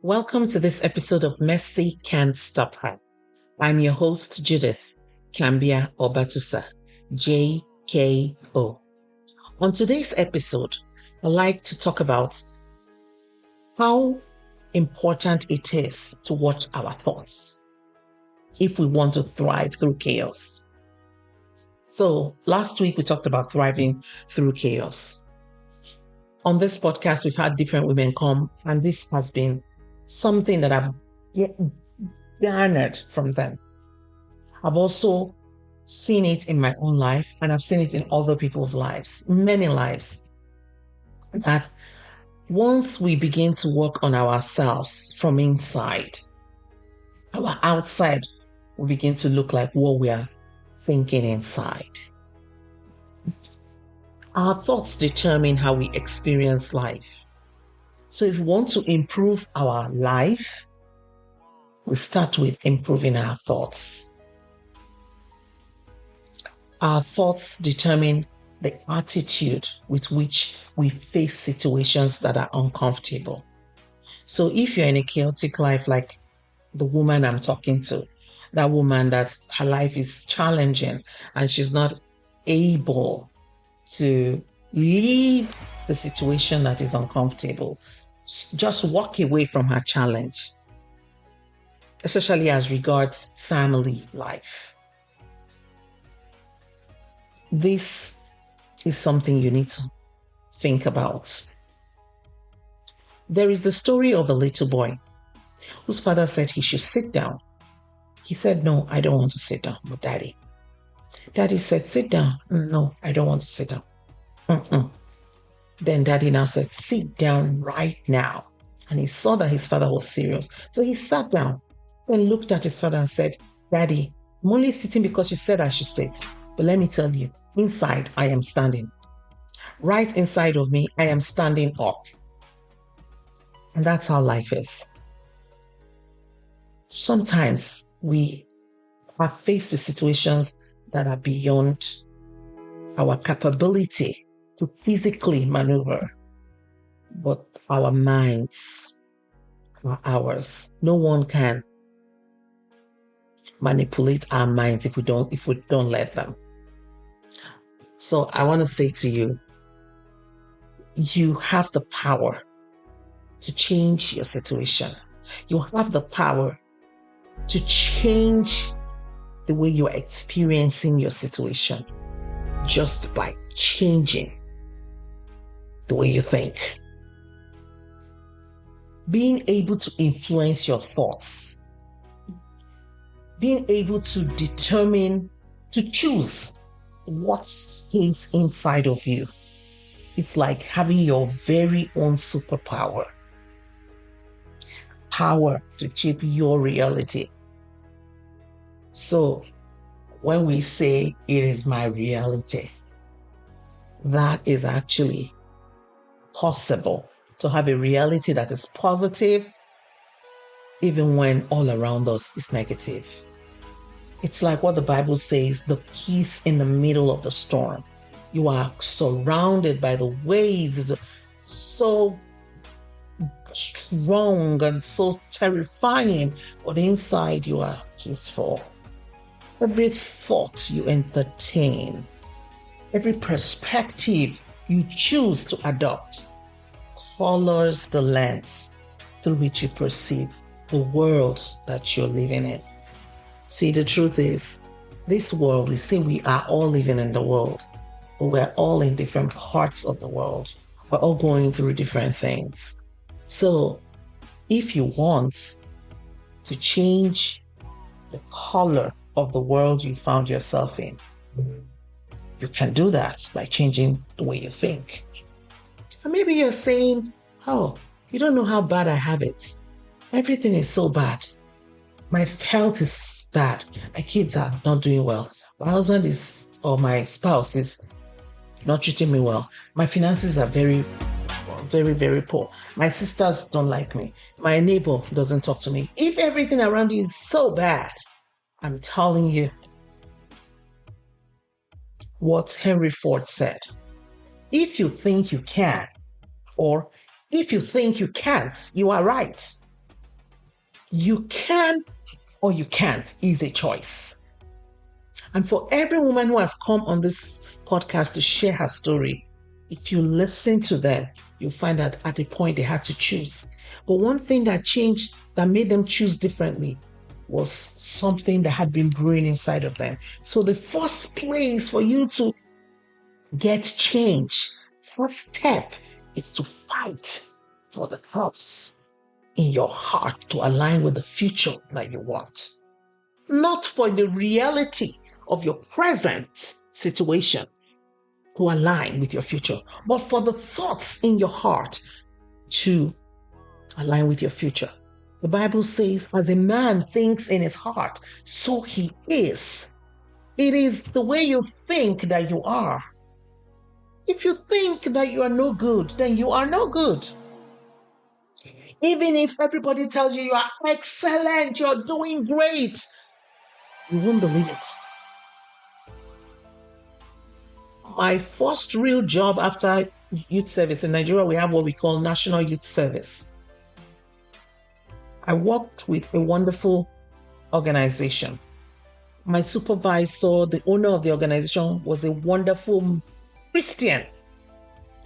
Welcome to this episode of Messy Can't Stop Her. I'm your host, Judith Kambia Obatusa, JKO. On today's episode, I'd like to talk about how important it is to watch our thoughts if we want to thrive through chaos. So last week we talked about thriving through chaos. On this podcast, we've had different women come, and this has been something that I've garnered from them. I've also seen it in my own life, and I've seen it in other people's lives, many lives. That once we begin to work on ourselves from inside, our outside will begin to look like what we are thinking inside. Our thoughts determine how we experience life. So if we want to improve our life, we start with improving our thoughts. Our thoughts determine the attitude with which we face situations that are uncomfortable. So if you're in a chaotic life, like the woman I'm talking to, that woman that her life is challenging and she's not able to leave the situation that is uncomfortable, just walk away from her challenge, especially as regards family life. This is something you need to think about. There is the story of a little boy whose father said he should sit down. He said, "No, I don't want to sit down with Daddy." Daddy said, "Sit down." "No, I don't want to sit down." Then Daddy now said, "Sit down right now." And he saw that his father was serious. So he sat down, then looked at his father and said, "Daddy, I'm only sitting because you said I should sit. But let me tell you, inside I am standing. Right inside of me, I am standing up." And that's how life is. Sometimes we are faced with situations that are beyond our capability to physically maneuver, but our minds are ours. No one can manipulate our minds if we don't let them. So I want to say to you, you have the power to change your situation. You have the power to change the way you're experiencing your situation just by changing the way you think. Being able to influence your thoughts, being able to determine, to choose what stays inside of you. It's like having your very own superpower. Power to shape your reality. So when we say it is my reality, that is actually possible to have a reality that is positive even when all around us is negative. It's like what the Bible says, the peace in the middle of the storm. You are surrounded by the waves, so strong and so terrifying, but inside you are peaceful. Every thought you entertain, every perspective you choose to adopt colors the lens through which you perceive the world that you're living in. See, the truth is, this world, we say we are all living in the world, but we're all in different parts of the world. We're all going through different things. So if you want to change the color of the world you found yourself in, you can do that by changing the way you think. And maybe you're saying, "Oh, you don't know how bad I have it. Everything is so bad. My health is bad. My kids are not doing well. My husband is, or my spouse is not treating me well. My finances are very, very poor. My sisters don't like me. My neighbor doesn't talk to me." If everything around you is so bad, I'm telling you what Henry Ford said. If you think you can, or if you think you can't, you are right. You can or you can't is a choice. And for every woman who has come on this podcast to share her story, if you listen to them, you'll find that at a point they had to choose. But one thing that changed, that made them choose differently, was something that had been brewing inside of them. So the first place for you to get change, first step, is to fight for the thoughts in your heart to align with the future that you want. Not for the reality of your present situation to align with your future, but for the thoughts in your heart to align with your future. The Bible says, as a man thinks in his heart, so he is. It is the way you think that you are. If you think that you are no good, then you are no good. Even if everybody tells you you are excellent, you're doing great, you won't believe it. My first real job after youth service in Nigeria, we have what we call National Youth Service. I worked with a wonderful organization. My supervisor, the owner of the organization, was a wonderful Christian.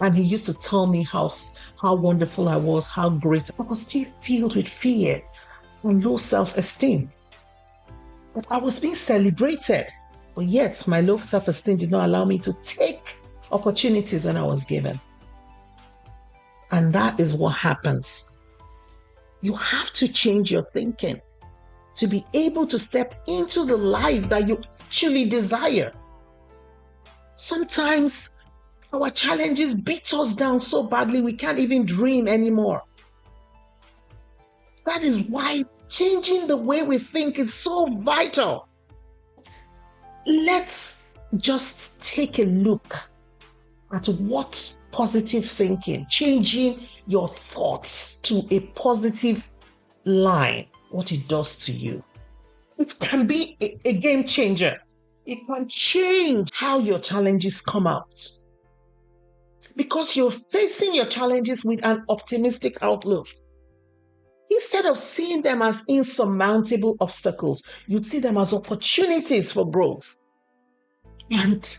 And he used to tell me how wonderful I was, how great. I was still filled with fear and low self-esteem. But I was being celebrated. But yet, my low self-esteem did not allow me to take opportunities when I was given. And that is what happens. You have to change your thinking to be able to step into the life that you actually desire. Sometimes our challenges beat us down so badly we can't even dream anymore. That is why changing the way we think is so vital. Let's just take a look at what positive thinking, changing your thoughts to a positive line, what it does to you. It can be a game changer. It can change how your challenges come out. Because you're facing your challenges with an optimistic outlook. Instead of seeing them as insurmountable obstacles, you'd see them as opportunities for growth. And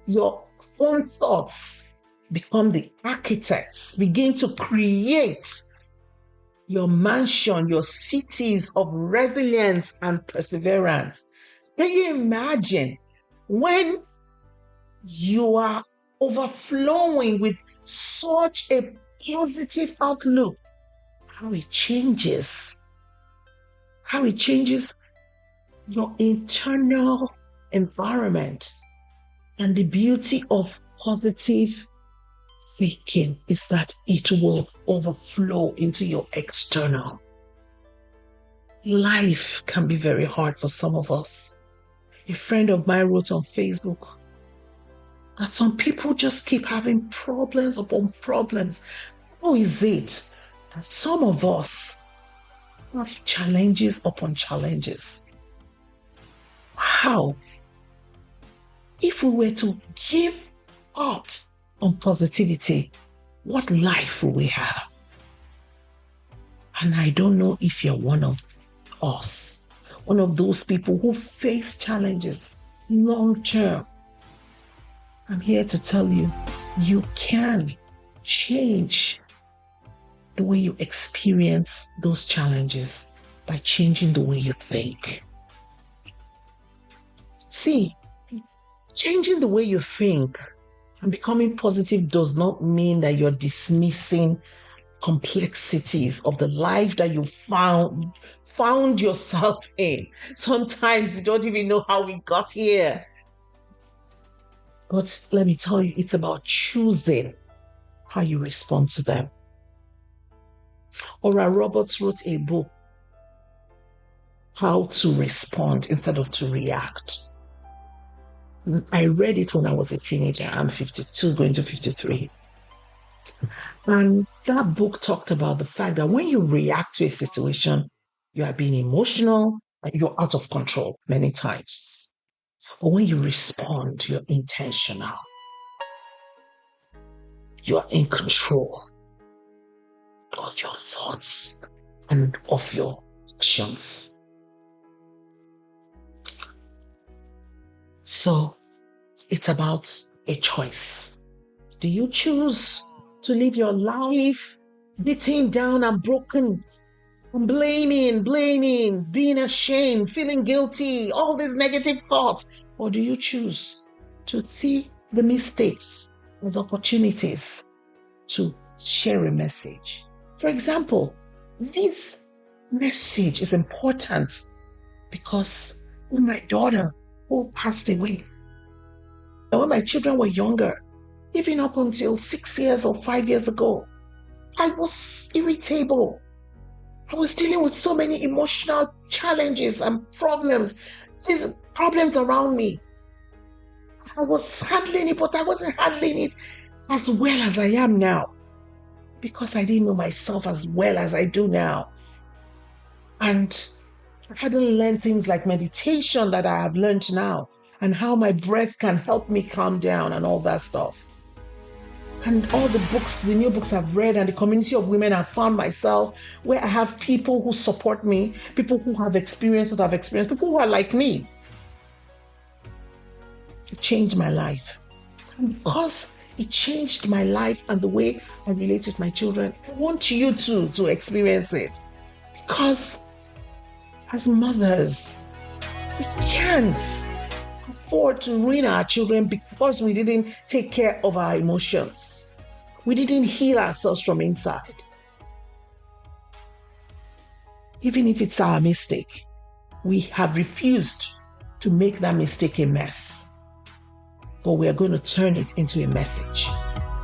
your own thoughts become the architects, begin to create your mansion, your cities of resilience and perseverance. Can you imagine when you are overflowing with such a positive outlook, how it changes your internal environment. And the beauty of positive thinking is that it will overflow into your external. Life can be very hard for some of us. A friend of mine wrote on Facebook that some people just keep having problems upon problems. How is it that some of us have challenges upon challenges? How? If we were to give up on positivity, what life will we have? And I don't know if you're one of us, one of those people who face challenges long term. I'm here to tell you, you can change the way you experience those challenges by changing the way you think. See, changing the way you think and becoming positive does not mean that you're dismissing complexities of the life that you found yourself in. Sometimes you don't even know how we got here. But let me tell you, it's about choosing how you respond to them. Ora Roberts wrote a book, How to Respond Instead of to React. I read it when I was a teenager. I'm 52, going to 53. And that book talked about the fact that when you react to a situation, you are being emotional and you're out of control many times. But when you respond, you're intentional. You are in control of your thoughts and of your actions. So it's about a choice. Do you choose to live your life beaten down and broken, and blaming, being ashamed, feeling guilty, all these negative thoughts? Or do you choose to see the mistakes as opportunities to share a message? For example, this message is important because when my daughter who passed away, when my children were younger, even up until 6 years or 5 years ago, I was irritable. I was dealing with so many emotional challenges and problems, these problems around me. I was handling it, but I wasn't handling it as well as I am now because I didn't know myself as well as I do now. And I hadn't learned things like meditation that I have learned now and how my breath can help me calm down and all that stuff. And all the books, the new books I've read and the community of women I've found myself, where I have people who support me, people who have experienced what I've experienced, people who are like me. It changed my life. And because it changed my life and the way I relate with my children, I want you to experience it. Because as mothers, we can't afford to ruin our children because we didn't take care of our emotions. We didn't heal ourselves from inside. Even if it's our mistake, we have refused to make that mistake a mess. But we are going to turn it into a message.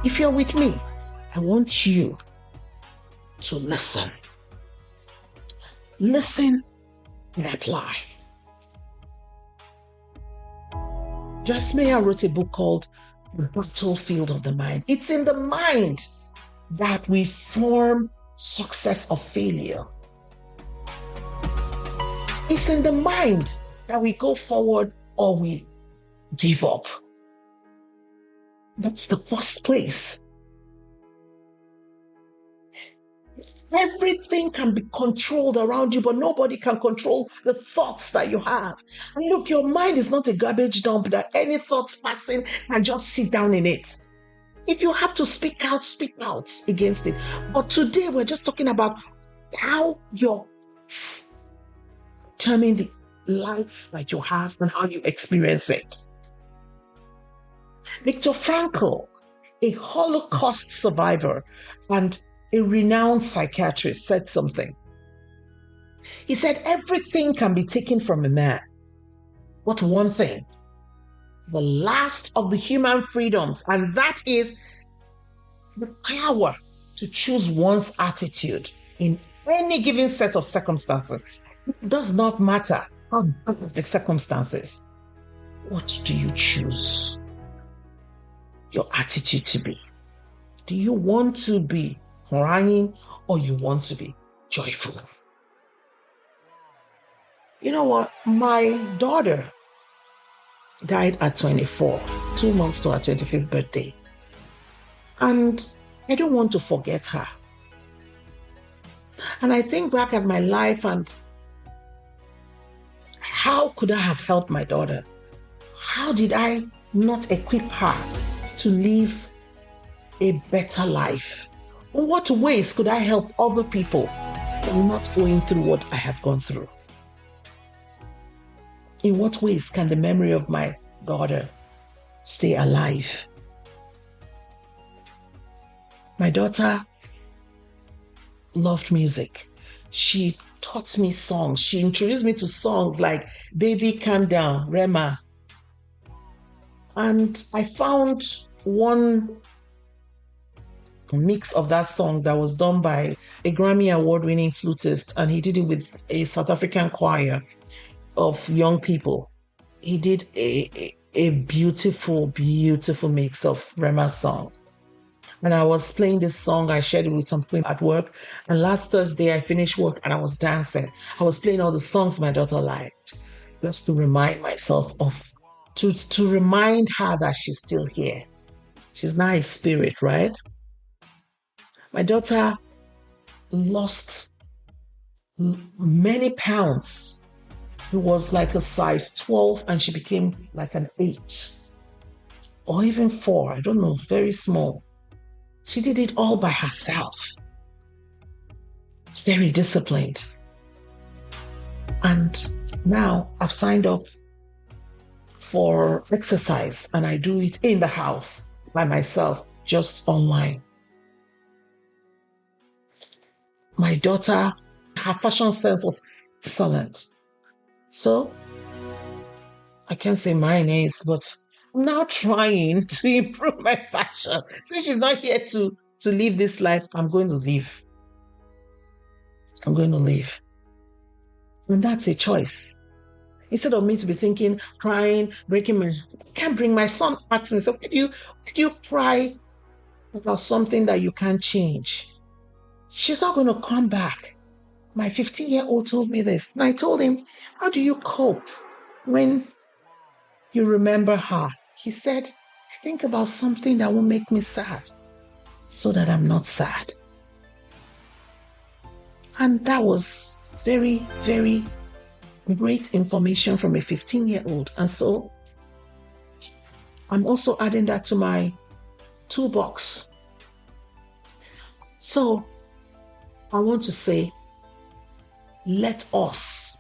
If you're with me, I want you to listen. Listen and apply. Joyce Meyer wrote a book called The Battlefield of the Mind. It's in the mind that we form success or failure. It's in the mind that we go forward or we give up. That's the first place. Everything can be controlled around you, but nobody can control the thoughts that you have. And look, your mind is not a garbage dump that any thoughts passing and just sit down in it. If you have to speak out against it. But today we're just talking about how your thoughts determine the life that you have and how you experience it. Viktor Frankl, a Holocaust survivor and a renowned psychiatrist, said something. He said, everything can be taken from a man, but one thing, the last of the human freedoms, and that is the power to choose one's attitude in any given set of circumstances. It does not matter how bad the circumstances. What do you choose your attitude to be? Do you want to be crying or you want to be joyful? You know what? My daughter died at 24, 2 months to her 25th birthday. And I don't want to forget her. And I think back at my life and how could I have helped my daughter? How did I not equip her to live a better life? In what ways could I help other people not going through what I have gone through? In what ways can the memory of my daughter stay alive? My daughter loved music. She taught me songs. She introduced me to songs like Baby Calm Down, Rema. And I found one mix of that song that was done by a Grammy Award-winning flutist, and he did it with a South African choir of young people. He did a beautiful, beautiful mix of Rema's song. And I was playing this song, I shared it with some people at work, and last Thursday I finished work and I was dancing. I was playing all the songs my daughter liked, just to remind myself of, to remind her that she's still here. She's not a spirit, right? My daughter lost many pounds. It was like a size 12 and she became like an 8 or even 4. I don't know, very small. She did it all by herself. Very disciplined. And now I've signed up for exercise and I do it in the house by myself, just online. My daughter, her fashion sense was excellent. So I can't say mine is, but I'm now trying to improve my fashion. Since she's not here to live this life, I'm going to live. I'm going to live. And that's a choice. Instead of me to be thinking, crying, breaking I can't bring my son back to me. So why do you cry about something that you can't change? She's not going to come back. My 15-year-old told me this. And I told him, how do you cope when you remember her? He said, think about something that will make me sad so that I'm not sad. And that was very, very great information from a 15-year-old. And so I'm also adding that to my toolbox. So I want to say, let us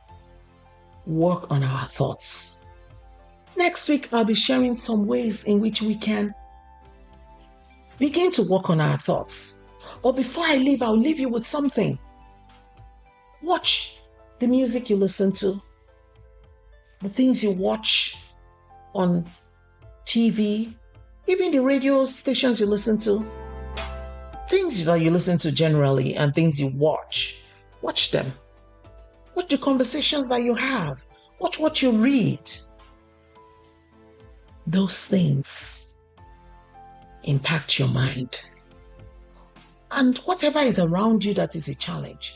work on our thoughts. Next week, I'll be sharing some ways in which we can begin to work on our thoughts. But before I leave, I'll leave you with something. Watch the music you listen to, the things you watch on TV, even the radio stations you listen to, things that you listen to generally and things you watch. Watch them. Watch the conversations that you have. Watch what you read. Those things impact your mind. And whatever is around you that is a challenge,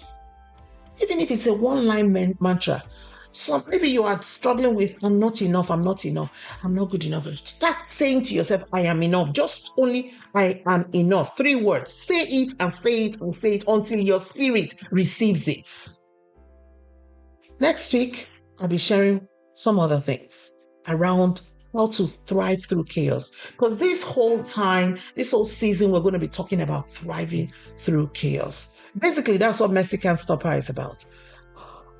even if it's a one-line mantra, so maybe you are struggling with, I'm not enough, I'm not enough, I'm not good enough. Start saying to yourself, I am enough. Just only I am enough. 3 words. Say it and say it and say it until your spirit receives it. Next week, I'll be sharing some other things around how to thrive through chaos. Because this whole time, this whole season, we're going to be talking about thriving through chaos. Basically, that's what Messy Can't Stop Her is about.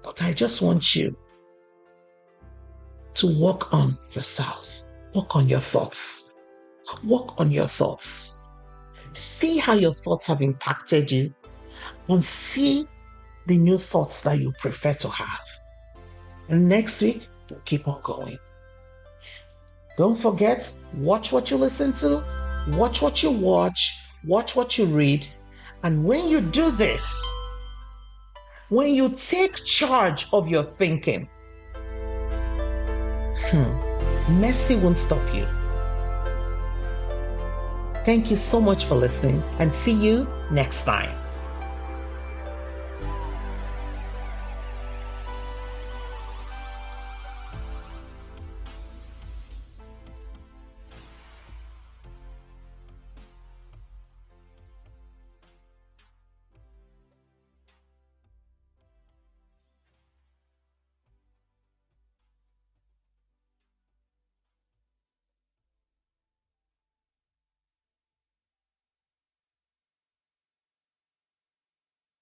But I just want you to work on yourself. Work on your thoughts. Work on your thoughts. See how your thoughts have impacted you and see the new thoughts that you prefer to have. And next week, we'll keep on going. Don't forget, watch what you listen to, watch what you watch what you read. And when you do this, when you take charge of your thinking, messy won't stop you. Thank you so much for listening and see you next time.